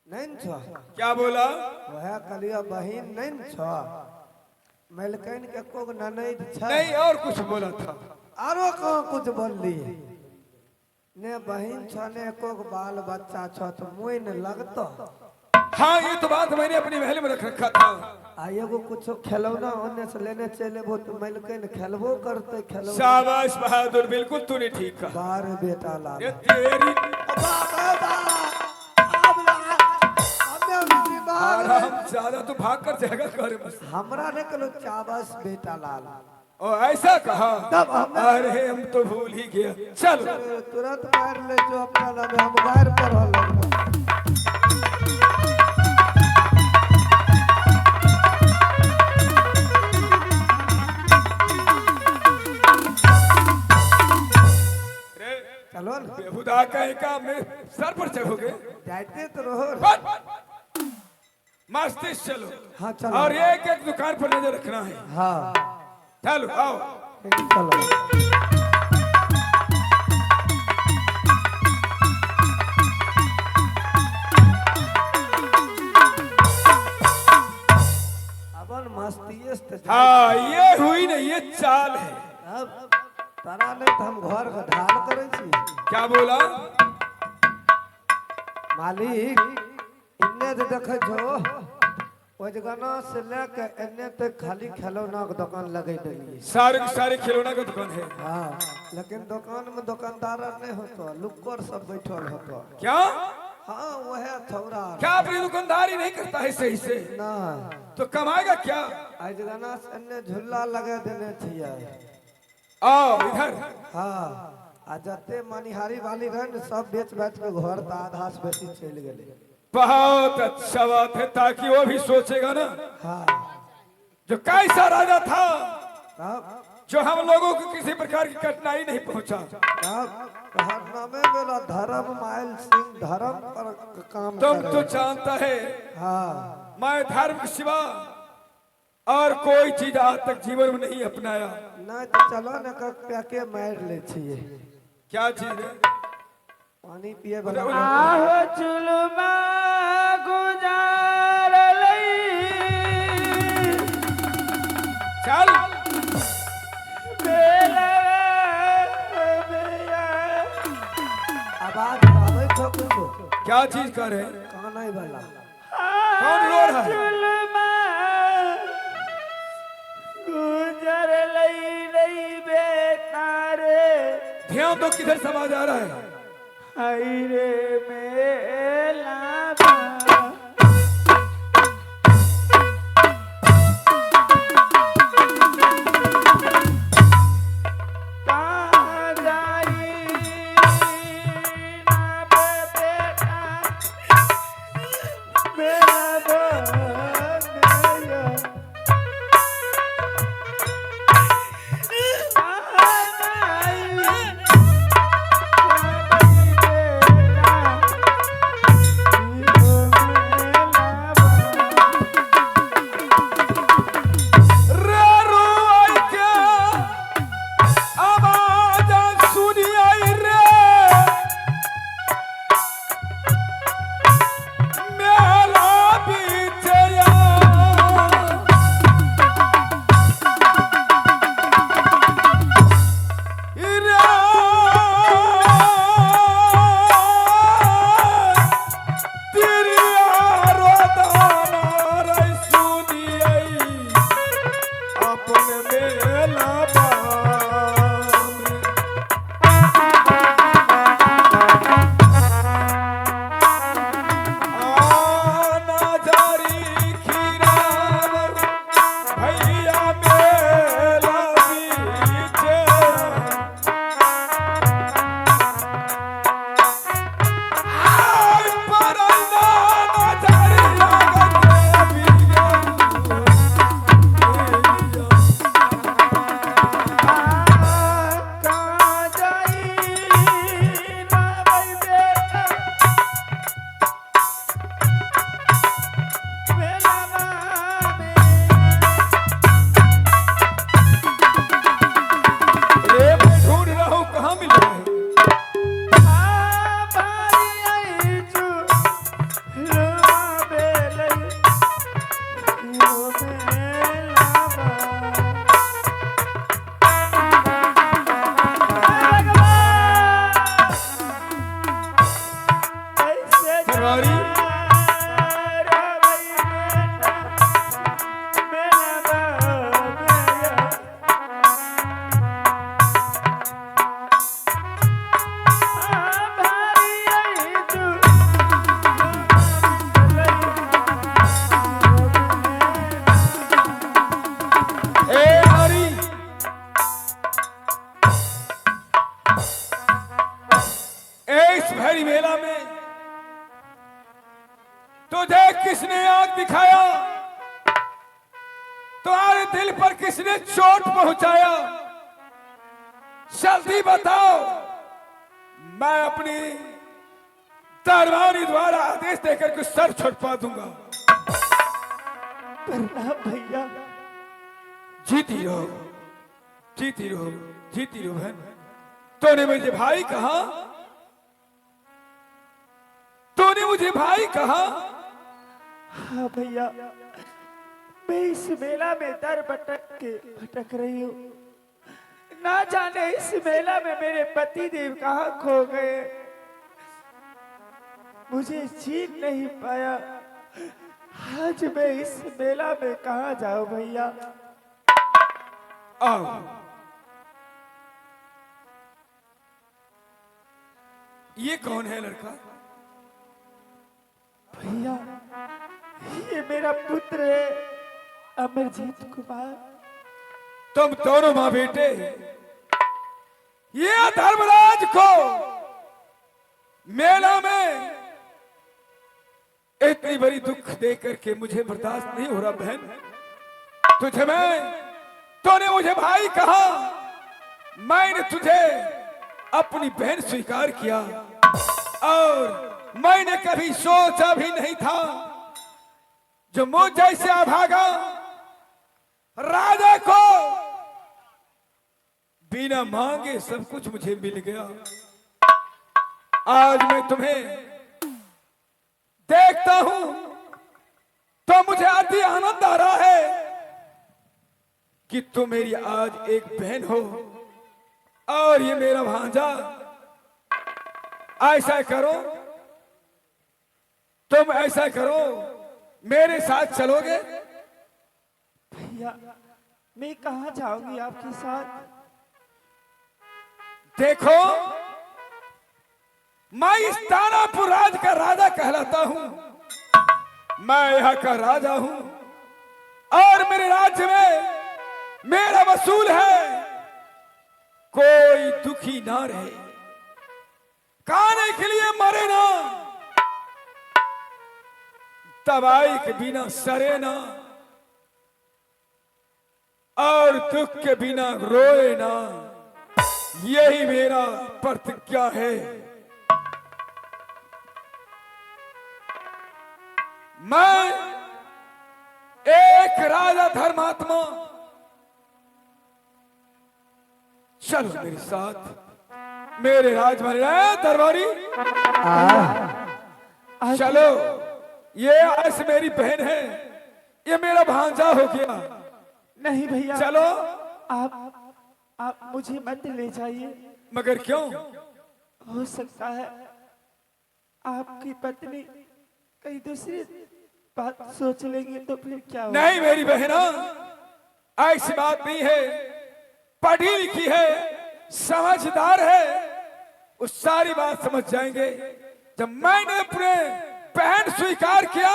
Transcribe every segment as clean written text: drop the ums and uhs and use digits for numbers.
नहीं छो क्या बोला? वह कलिया बहिन नहीं छो मलकन के को ननद छ नहीं और कुछ बोला था। आरो कहाँ कुछ बोल ली ने बहिन छो ने को बाल बच्चा छो तो मुई न लगतो। हाँ ये तो बात मैंने अपनी महल में रख रखा था। आएगो कुछ खिलौना होने से लेने चले वो तो मलकन खेलबो करते खिलौना। शाबाश बहादुर, बिल्कुल तूने ठीक कहा। बार बेटा लाल ये तेरी आराम ज्यादा तो भाग कर जाएगा कर बस। हमरा ने कलो चाबस बेटा लाल ओ ऐसा कहा? तब हम अरे हम तो भूल ही गया। चल तुरंत मार ले जो अपना लगे हम गायर पर हो लगना। चलो ना बेहुदा कहीं का मैं सर पर चढ़ोगे? जाते तो रहो। मस्तिष्क चलो। हाँ चलो। और एक एक दुकान पर नजर रखना है। हाँ चलो आओ। चलो अपन मस्ती। हाँ ये हुई ना, ये चाल है। अब तारा नहीं तो हम घर का ध्यान करे छी। क्या बोला? मालिक इन्ने तो देखे छो ओ जगना से लेके इन्ने तक खाली खिलौना के दुकान लगे दिली। सारे सारे खिलौना का दुकान है। हाँ लेकिन दुकान में दुकानदार नहीं होतो, लुक्कर सब बैठल होतो। क्या? हाँ वह थोड़ा क्या अपनी दुकानदारी नहीं करता है सही से? ना तो कमाएगा क्या? आज जगना से इन्ने झूला लगे देने थिया। आओ इधर। हाँ आ जते मनिहारी वाली रहे सब बेच बेच के घर तो आधा से बेसी चल गए। बहुत अच्छा बात है, ताकि वो भी सोचेगा ना हाँ जो कैसा राजा था तब जो हम लोगों को किसी प्रकार की कठिनाई नहीं पहुंचा। नामे मेरा धर्म माइल सिंह धर्म पर काम तुम करे। तो जानता है हाँ मैं धर्म के सिवा और कोई चीज आज तक जीवन में नहीं अपनाया। नहीं तो चलो न के मार ले छिए। क्या चीज है? पानी पिए वाला आहो चुलमा गुजार लई चल बेला बेया आवाज आवे तो कुछ क्या चीज कर रहे? कान वाला कौन रो रहा है? चुलमा गुजार लई नहीं बेटा रे ध्यान दो किधर से आवाज आ रहा है? हाय रे मेला सरवारी मेला में तुझे किसने आग दिखाया? तुम्हारे दिल पर किसने चोट पहुंचाया? जल्दी बताओ, मैं अपनी दरबारी द्वारा आदेश देकर के सर छुड़वा दूंगा। प्रणाम भैया। जीती रहो, जीती रहो, जीती रहो बहन। तूने मुझे भाई कहा? तूने मुझे भाई कहा? हाँ भैया, मैं इस मेला में दर भटक रही हूँ। ना जाने इस मेला में मेरे पति देव कहाँ खो गए, मुझे जीत नहीं पाया। आज मैं इस मेला में कहाँ जाऊँ भैया? आओ, ये कौन है लड़का? भैया, ये मेरा पुत्र है, अमरजीत कुमार। तुम दोनों माँ बेटे ये धर्मराज को मेला में इतनी बड़ी दुख दे करके मुझे बर्दाश्त नहीं हो रहा बहन। तूने मुझे भाई कहा, मैंने तुझे अपनी बहन स्वीकार किया और मैंने कभी सोचा भी नहीं था जो मुझ जैसे अभागा राजा को बिना मांगे सब कुछ मुझे मिल गया। आज मैं तुम्हें देखता हूं तो मुझे अति आनंद आ रहा है कि तुम मेरी आज एक बहन हो और ये मेरा भांजा। ऐसा करो, तुम ऐसा करो, मेरे साथ चलोगे? भैया, मैं कहाँ जाऊंगी आपके साथ? देखो, मैं इस दानापुर राज का राजा कहलाता हूं। मैं यहाँ का राजा हूं और मेरे राज्य में मेरा वसूल है कोई दुखी ना रहे, खाने के लिए मरे ना, तबाही के बिना सरे ना और दुख के बिना रोए ना। यही मेरा प्रतिज्ञा है। मैं एक राजा धर्मात्मा, चलो मेरे साथ, मेरे राजमहल दरबारी चलो। ये आज मेरी बहन है, ये मेरा भांजा हो गया। नहीं भैया, चलो। आप मुझे मत ले जाइए। मगर क्यों? हो सकता है आपकी पत्नी कहीं दूसरी बात सोच लेंगे तो फिर क्या होगा? नहीं मेरी बहना, ऐसी बात नहीं है। पढ़ी लिखी है, समझदार है, उस सारी बात समझ जाएंगे। जब मैंने अपने बहन स्वीकार किया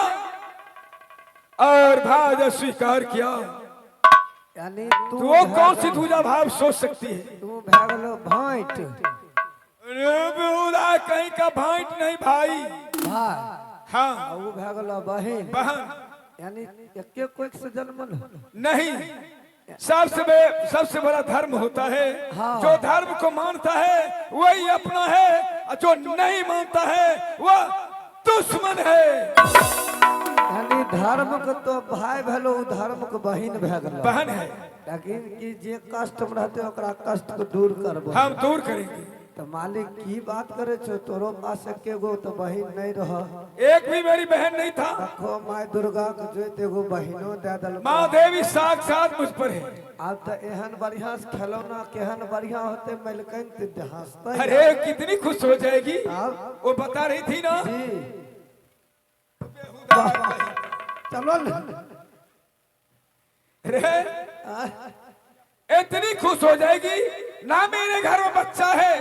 और भांजा स्वीकार किया, यानी तो वो कौन सी दूजा भाव सोच सकती है? तू भागलो भाइट। कहीं का भाइट नहीं भाई। भाई हाँ, वो भागलो बहन। बहन यानी एके कोई से जन्मल नहीं। सबसे बड़ा धर्म होता है। हाँ। जो धर्म को मानता है वही अपना है, और जो नहीं मानता है वह दुश्मन है। यानी धर्म को तो भाई भलो, धर्म को बहन भागलो बहन है। लेकिन कि जे कष्ट में रहते ओकरा कष्ट को दूर करबो। हम दूर करेंगे। तो मालिक की बात करे छो, तोरो पास एके गो तो बहन नहीं रह। एक भी मेरी बहन नहीं था। देखो माय दुर्गा के जोते एगो बहनो दे दल। माँ देवी साक्षात मुझ पर है। अब तो एहन बढ़िया से खिलौना केहन बढ़िया होते मिलकन ते हंसते। अरे कितनी खुश हो जाएगी। अब वो बता रही थी ना जी चलो ना। रे इतनी खुश हो जाएगी ना, मेरे घर में बच्चा है,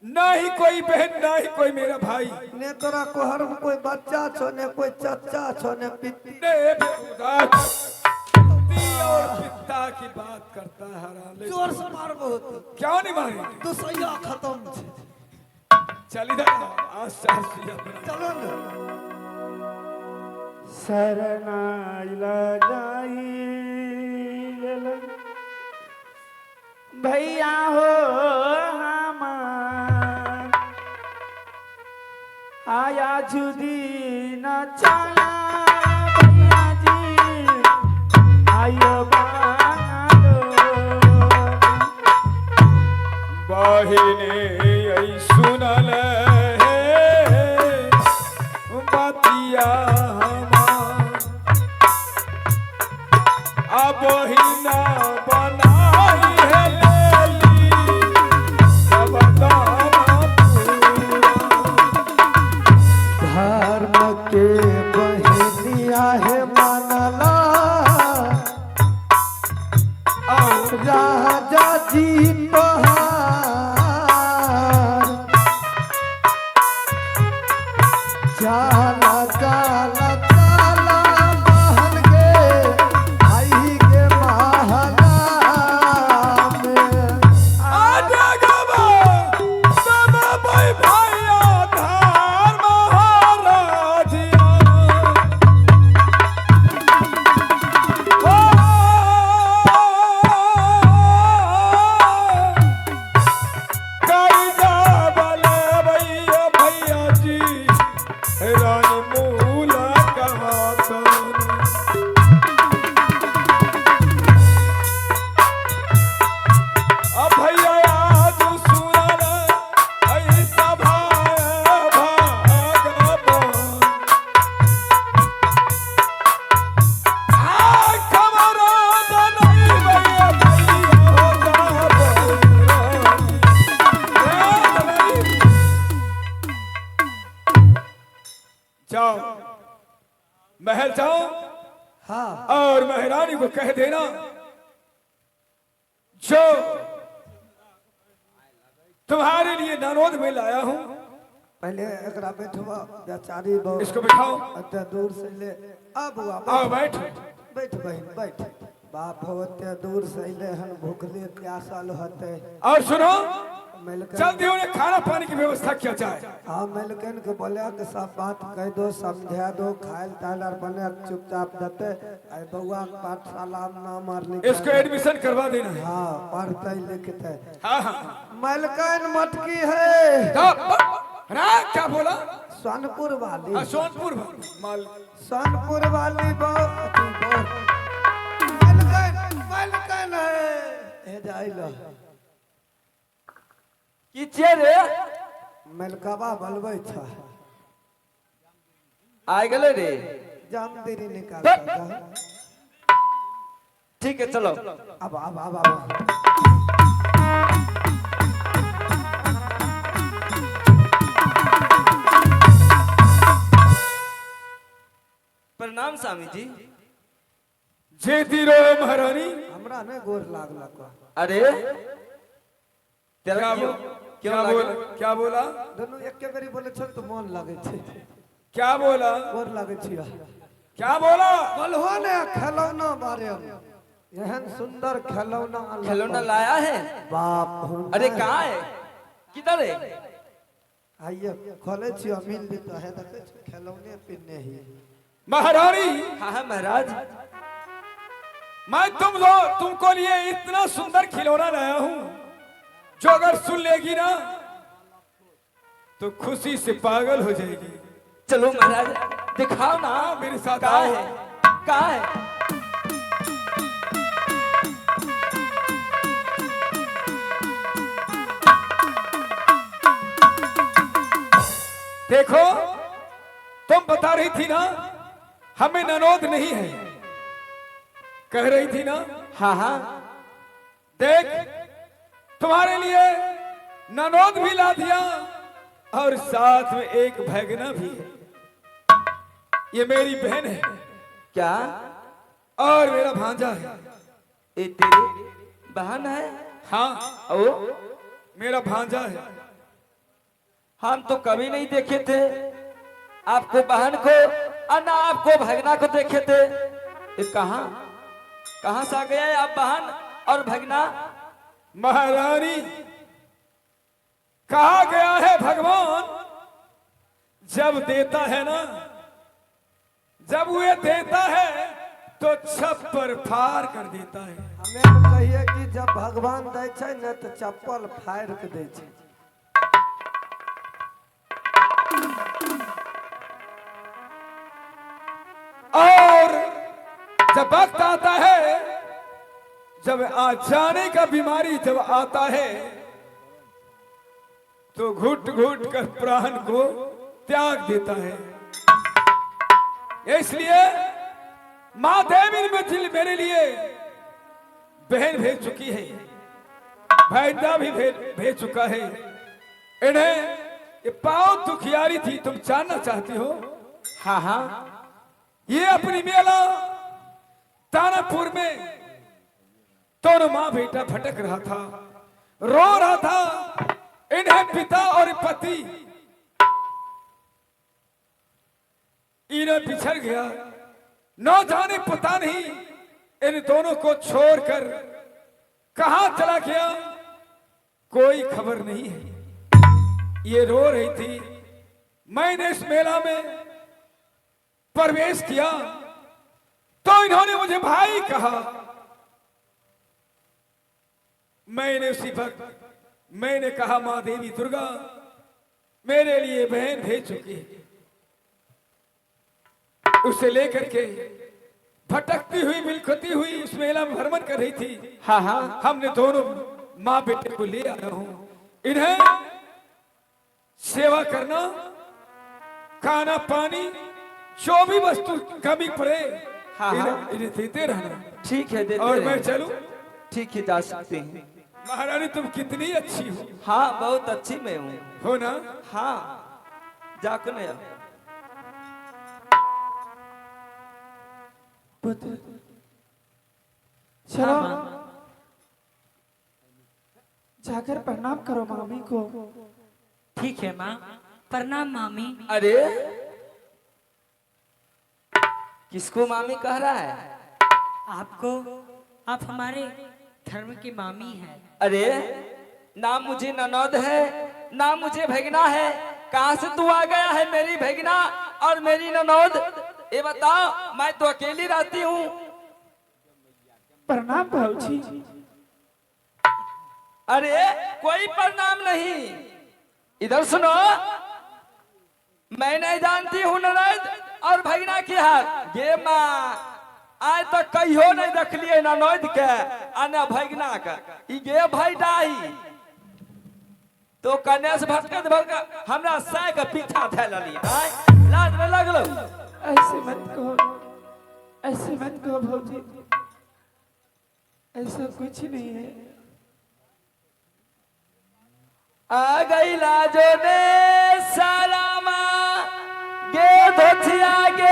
ना ही कोई बहन, ना ही कोई मेरा भाई, ने तोरा कोहर में कोई बच्चा छो, ने कोई चचा छो, ने पिती। ने पति और पिता की बात करता है हराम। जोर से मार बहुत। क्यों नहीं मारेंगे? तो सैया खत्म छे। चल इधर आज चलो ना। शरणाइला जाई भैया हो हमार आया जुदी न चला भैया जी आयो बालो बहिने ऐ सुनल बतिया हमार अब बहिना बनाई है लेली सब दाम धर्म के बहनिया है मानला राजा जी बहार जाला जाला जाला महल गे आई के महला में आजा गवा सब भाई भैया धार महाराजिया कायदा वाले भैया भैया जी रानी मूला कहाता अब भैया आज सुनल ऐसा भागवन खबर नहीं भैया भैया हो जाओ महल जाओ हाँ और महारानी को कह देना जो तुम्हारे लिए ननौद में लाया हूं, पहले एकरा बैठवा बेचारी बहुत इसको बिठाओ। अत्या दूर से ले अब आओ बैठ। बैठ बहन बैठ। बाप हो अत्या दूर से ले हन भूखले प्यासल होते। और सुनो, मिलकर जल्दी उन्हें खाना पानी की व्यवस्था किया जाए। हाँ मिलकर के बोले कि सब बात कह दो, समझा दो, खायल तालर बने चुपचाप देते। आई बउआ के पाठशाला में नाम और लिखा इसको एडमिशन करवा देना है। हाँ पढ़ते लिखते। हाँ हाँ मलकन मटकी है क्या बोला? सोनपुर वाली हाँ, सोनपुर माल सोनपुर वाली मलकन है ए जाइलो की छे रे मलकवा बलबै छ आ गेले रे जाम देरी निकाल। ठीक है चलो अब प्रणाम स्वामी जी। जेती रो महारानी। हमरा ने गोर लागलक। अरे तेरा क्या बोला? दोनों एक के बेरी बोले छ तो मन लागे छे। क्या बोला? गोर लागे छिया। क्या बोला? बोलहो ने खिलौना बारे में एहन सुंदर खिलौना लाया है। बाप हो। अरे कहाँ है, किधर है? आइए खोले छिया मिल भी तो है देखे छ खिलौने पिन्ने ही। महारानी। हाँ हाँ महाराज। मैं तुमको लिए इतना सुंदर खिलौना लाया हूं, जो अगर सुन लेगी ना तो खुशी से पागल हो जाएगी। चलो महाराज दिखाओ ना मेरे साथ। कहाँ है, कहाँ है? देखो, तुम बता रही थी ना हमें ननौद नहीं है, कह रही थी ना। हाँ हाँ देख, तुम्हारे लिए ननौद भी ला दिया और साथ में एक भगना भी है। ये मेरी बहन है, क्या? और मेरा भांजा है। ये तेरी बहन है? हाँ, ओ, मेरा भांजा है। हम तो कभी नहीं देखे थे आपको बहन को, और ना आपको भगना को देखे थे। ये कहाँ से आ गया है आप बहन और भगना? महारानी, कहा गया है भगवान जब देता है ना, जब वो देता है तो छप्पर फाड़ कर देता है। हमें तो कहिए कि जब भगवान दे छै न तो चप्पल फाड़ के दे छै। और जब वक्त आता है, जब आ जाने का बीमारी जब आता है, तो घुट घुट कर प्राण को त्याग देता है। इसलिए मां देवी ने मेरे लिए बहन भेज चुकी है, भाईदा भी भेज चुका है। इन्हें ये पाँव दुखियारी थी, तुम जानना चाहती हो? हाँ हाँ, ये अपनी मेला तानापुर में दोनों माँ बेटा भटक रहा था, रो रहा था। इन्हें पिता और पति इन्हें बिछड़ गया, न जाने पता नहीं इन दोनों को छोड़कर कहां चला गया, कोई खबर नहीं है। ये रो रही थी। मैंने इस मेला में प्रवेश किया तो इन्होंने मुझे भाई कहा। मैंने उसी वक्त मैंने कहा मां देवी दुर्गा मेरे लिए बहन भेज चुकी है। उसे लेकर के भटकती हुई बिलखती हुई उस मेला में भ्रमण कर रही थी। हाँ हाँ, हमने दोनों माँ बेटे को ले आया हूं। इन्हें सेवा करना, खाना पानी, जो भी वस्तु कमी पड़े हाँ, इन्हें देते रहना। ठीक है, देते और मैं रहेंगे। चलूं? ठीक है, जा सकते हैं। महारानी तुम कितनी अच्छी हो। हाँ, बहुत अच्छी मैं हूँ। हो ना? हाँ, जाकर नहीं पुत्र, चलो जाकर प्रणाम करो मामी को। ठीक है माँ, प्रणाम मामी। अरे किसको मामी कह रहा है? आपको, आप हमारे धर्म की मामी हैं। अरे ना मुझे ननद है ना मुझे भगना है, कहाँ से तू आ गया है मेरी भगना और मेरी ननद? ये बताओ, मैं तो अकेली रहती हूँ। प्रणाम भाऊजी। अरे कोई प्रणाम नहीं, इधर सुनो। मैं नहीं जानती हूँ ननद और भगना की हाथ। ये माँ आज तक कहियो नहीं देख लिए ननद के आ न भगना के। ये भाई डाही तो कन्या से भटकत भटक हमरा साय के पीछा थे लिया। लाज में लगलो। ऐसे मत कहो, ऐसे मत कहो भाऊजी, ऐसा कुछ नहीं है। आ गई लाजो ने सालामा गे धोथिया गे